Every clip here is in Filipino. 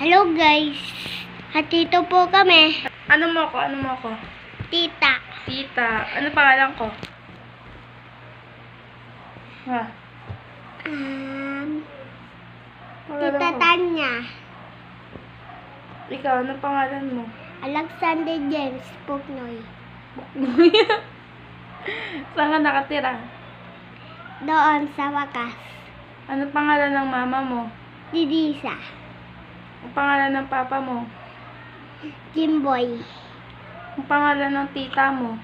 Hello guys. Hatito po kami. Ano mo ako? Ano mo ako? Tita. Tita. Ano pangalan ko? Ha? Pangalan Tita ko. Tanya. Ikaw, ano pangalan mo? Alexander James Pugnoy. Saan ka nakatira? Doon sa wakas. Ano pangalan ng mama mo? Didisa. Ang pangalan ng papa mo? Jimboy. Ang pangalan ng tita mo?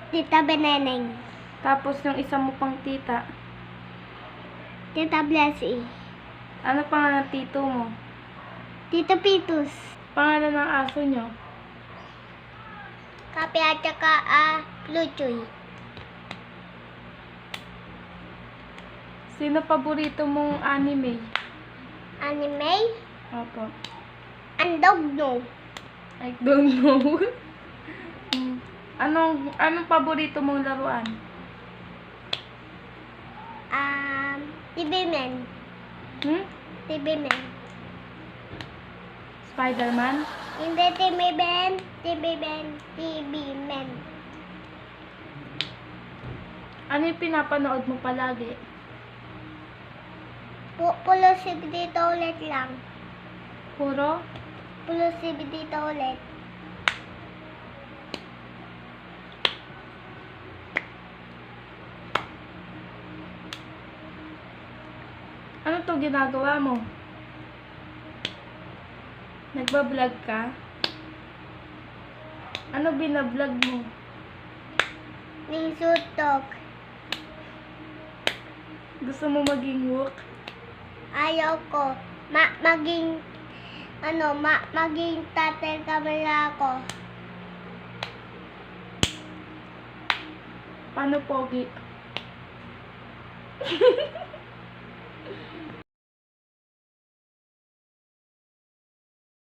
Tita Beneneng. Tapos yung isa mo pang tita. Tita Blessy. Ano pangalan ng tito mo? Tito Pitus. Pangalan ng aso nyo? Kape at saka Luchoy. Sino paborito mong anime? Anime? Opo. Andogno. I don't know. Anong paborito mong laruan? TV Man. TV Man. Spider-Man? Hindi TV Man. TV Man. TV Man. Ano yung pinapanood mo palagi? Pulo si dito ulit lang. Puro? Pulo si dito ulit. Ano to ginagawa mo? Nagbablog ka? Ano binablog mo? Ning sutok. Gusto mo maging woke? Ayaw ko. Maging tatay kamera ako. Paano pogi?